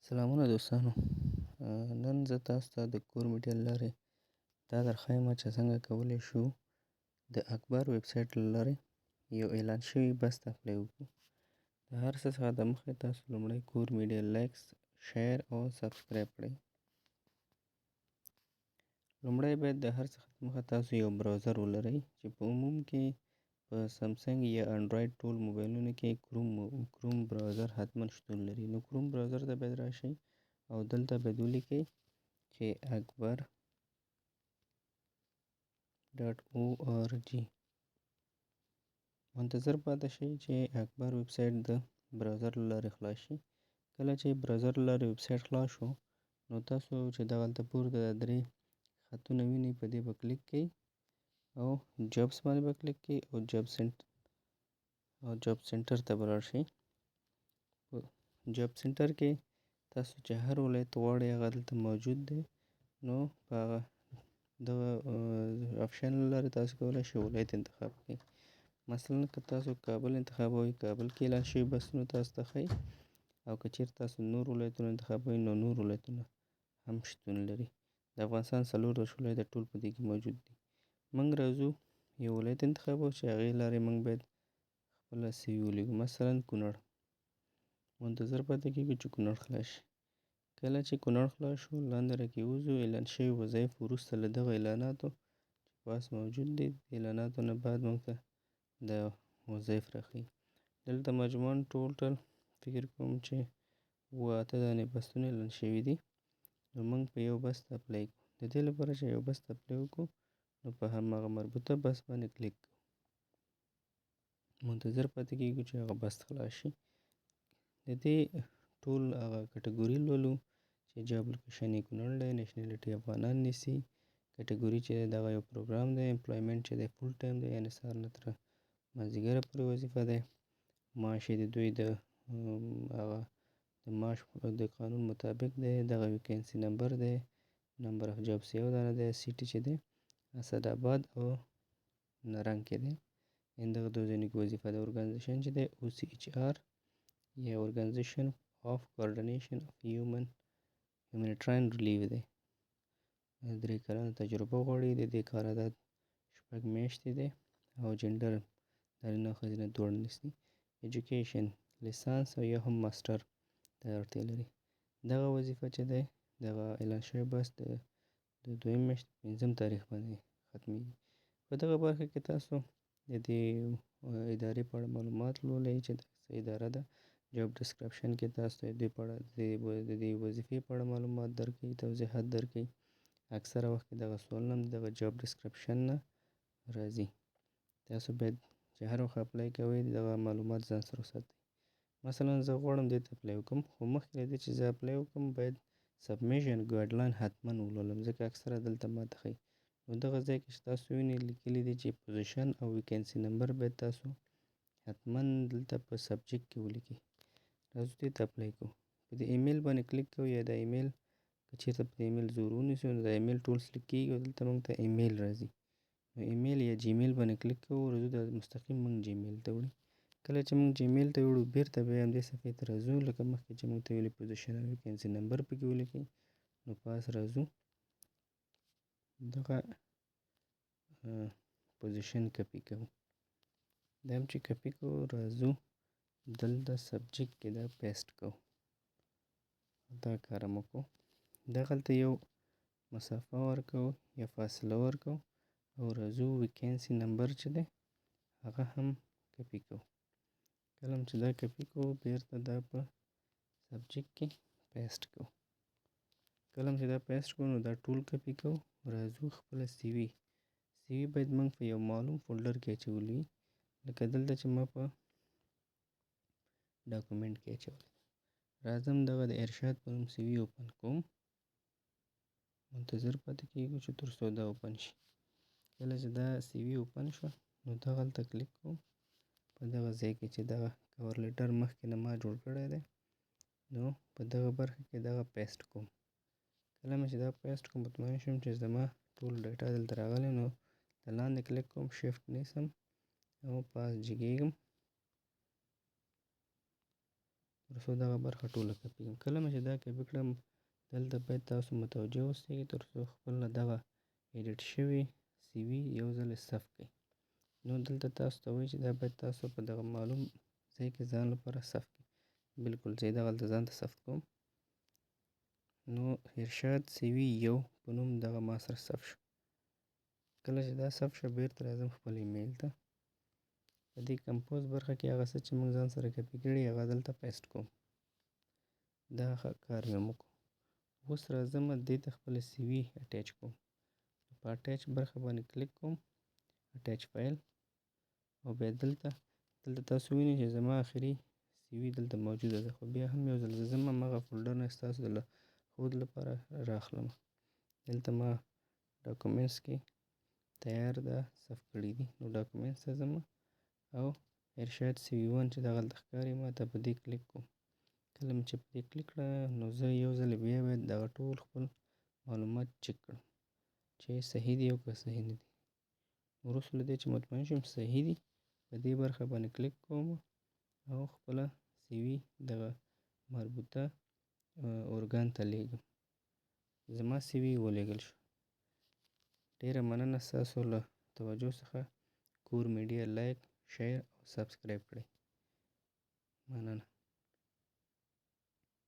سلامونه دوستانو. نن زه تاسو ته د کور میډیا له لارې دا درښایم چې څنګه کولی شو د اکبر ویبسایټ له لارې یو اعلان شوي بس ته اپلای وکړو. د هر څه څخه دمخې تاسو لومړی کور میډیا لایکس، شیر او سبسکرایب کړئ. لومړی باید د هر څه دمخه تاسو یو براوزر ولرئ چې په عموم کې په سمسنګ یا انډراید ټول موبایلونو کې کروم براوزر حتما شتون لري. نو کروم براوزر ته باید راشئ او دلته باید ولیکئ چې akbar.org. منتظر پاتې شئ چې اکبر ویبسایټ د براوزر له لارې خلاص شي. کله چې براوزر له لارې ویبسایټ خلاص شو نو تاسو چې دغلته پورته درې خطونه وینئ په دې به کلیک کړئ او جابس باندې به کلیک کړئ او جاب سنټر ته به لاړ شئ. په جاب سنټر کې تاسو چې هر ولایت غواړئ هغه دلته موجود دی. نو په هغه دغه آپشن له لارې تاسو کولی شئ ولایت انتخاب کړئ. مثلا که تاسو کابل انتخابوئ، کابل کې اعلان شوي بسونه تاسو ته ښایي، او که چیرې تاسو نور ولایتونه انتخابوئ نو نور ولایتونه هم شتون لري. د افغانستان 40 ولایته ټول په دې کې موجود دي. موږ راځو یو ولایت انتخابوو چې هغې لارې موږ باید خپله سی وي ولیږو، مثلا کونړ. منتظر پاتې کېږو چې کونړ خلاص شي. کله چې کونړ خلاص شو لاندې را کې وځو، اعلان شوي وظایف وروسته له دغه اعلاناتو چې پاس موجود دي، د اعلاناتو نه بعد موږ ته دا وظایف راښيي. دلته مجموعاً ټوټل فکر کوم چې 8 دانې بسونه اعلان شوي دي. نو موږ په یو بس ته اپلای کوو. د دې لپاره چې یو بس ته اپلای وکړو نو په هماغه مربوطه بس باندې کلیک کوو. منتظر پاتې کېږو چې هغه بس خلاص شي. د دې ټول هغه کټګوري لولو چې جاب لوکیشن یې کونړ دی، نیشنلټي افغانان نیسي، کټګوري چې دغه یو پروګرام دی، امپلایمنټ چې دی فول ټایم دی، یعنې سهار نه تر مازدیګره پورې وظیفه دی. معاش یې د دوی د هغه د معاش د قانون مطابق دی. دغه ویکینسي نمبر دی، نمبر اف جابس 1 دانه دی. سیټي چې دی اسداباد او نرنګ کې دی. دغه دوه ځایونو کې وظیفه ده. ارګنایزیشن چې دی OCHR یا ارګنایزیشن آف کوارډینیشن آف هیومانیټرین ریلیف دی. 3 کلنه تجربه غواړي. د دې قرارداد 6 میاشتې دی او جنډر نارینه او ښځینه دواړه نیسي. ایجوکیشن لیسانس او یا هم ماسټر ته اړتیا لري. دغه وظیفه چې دی دغه اعلان شوی بس د 2 میاشتې 5 تاریخ باندې ختمیږي. په دغه برخه کې تاسو د دې ادارې په اړه معلومات لولئ چې دا څه اداره ده. جاب ډسکرپشن کې تاسو ته د دې په اړه د دې وظیفې په اړه معلومات درکوي، توضیحات درکوي. اکثره وخت کې دغه سوالونه هم دغه جاب ډسکرپشن نه راځي. تاسو باید چې هر وخت اپلای کوئ دغه معلومات ځان سره وساتئ. مثلا زه غواړم دې ته اپلای وکړم، خو مخکې له دې چې زه اپلای وکړم باید سبمیشن ګایډلاین حتما ولولم، ځکه اکثره دلته ماته ښایي. نو دغه ځای کې چې تاسو وینئ لیکلي دي چې پوزیشن او ویکینسي نمبر باید تاسو حتما دلته په سبجیکټ کې ولیکئ. راځو دې ته اپلای کوو. په دې ایمیل باندې کلیک کوو یا د ایمیل که چېرته په ایمیل زور ونیسو نو د ایمیل ټول سلیکټ کېږي او دلته موږ ته ایمیل راځي. نو ایمیل یا جیمیل باندې کلیک کوو. راځو دا مستقیم موږ جیمیل ته وړي. کله چې موږ جیمیل ته وړو بیرته بیا همدې صفحې ته راځو، لکه مخکې چې موږ ته ویلي پوزیشن او ویکینسي نمبر پکې ولیکئ. نو پاس راځو دغه پوزیشن کپي کوو. دا هم چې کپي کوو راځو دلته سبجیکټ کې دا پیسټ کوو. دا کار هم وکړو. دغلته یو مسافه ورکوو یا فاصله ورکوو او راځو ویکینسي نمبر چې دی هغه هم کپي کوو. کله هم چې دا کپي کوو بیرته دا په سبجیکټ کې پیسټ کوو. کله هم چې دا پیسټ کوو نو دا ټول کپي کوو. راځو خپله سی وي باید موږ په یو معلوم فولډر کې اچولي وي، لکه دلته چې ما په ډاکومنټ کې اچولی. راځم دغه د ارشاد په نوم سی وي اوپن کوم. منتظر پاتې کېږو چې تر څو دا اوپن شي. کله چې دا سی وي اوپن شوه نو دغلته کلیک کوم. په دغه ځای کې چې دغه کور لیټر مخکې نه ما جوړ کړی دی نو په دغه برخه کې دغه پیسټ کوم. کله مې چې دا پیسټ کوم مطمئن شم چې زما ټول ډیټا دلته راغلی نو د لاندې کلیک کوم، شفټ نیسم او پاس جګیږم. تر څو دغه برخه ټوله کاپي کړم. کله مې چې دا کاپي کړم دلته باید تاسو متوجه اوسئ تر څو خپله دغه ایډیټ شوي سی وي یو ځل ثبت کړئ. نو دلته تاسو ته وایي چې دا باید تاسو په دغه معلوم ځای کې ځان لپاره ثبت کړئ. بالکل زه یې دغلته ځان ته ثبت کوم. نو ارشاد سی وي یو په نوم دغه ما سره ثبت شو. کله چې دا ثبت شو بیرته راځم خپل ایمیل ته. په دې کمپوز برخه کې هغه څه چې موږ ځان سره کاپي کړي هغه دلته پیسټ کوم. دا کار مې وکړو. اوس راځم دې ته خپله سی وي اټیچ کوم. په اټیچ برخه باندې کلیک کوم، اټیچ فایل، او بیا دلته تاسو وینئ چې زما آخري سی وي دلته موجوده ده. خو بیا هم یو ځل زه ځم همغه فولډر نه ستاسو د ښود لپاره راخلم. دلته ما ډاکومنټس کې تیار ده ثبت کړي دي. نو ډاکومنټس ته ځم او ارشاد سی وي 1 چې دغلته ښکاري ما ته په دې کلیک کوم. کله مې چې په دې کلیک کړه نو زه یو ځل بیا باید دغه ټول خپل معلومات چک کړم چې صحیح دي او که صحیح نه دي. وروسته له دې چې مطمئن شم صحیح دي په دې برخه باندې کلیک کوم او خپله سی وي دغه مربوطه ارګان ته لیږم. زما سی وي ولېږل شو. ډیره مننه ستاسو له توجه څخه. کور میډیا لایک، شیر او سبسکرایب کړئ. مننه.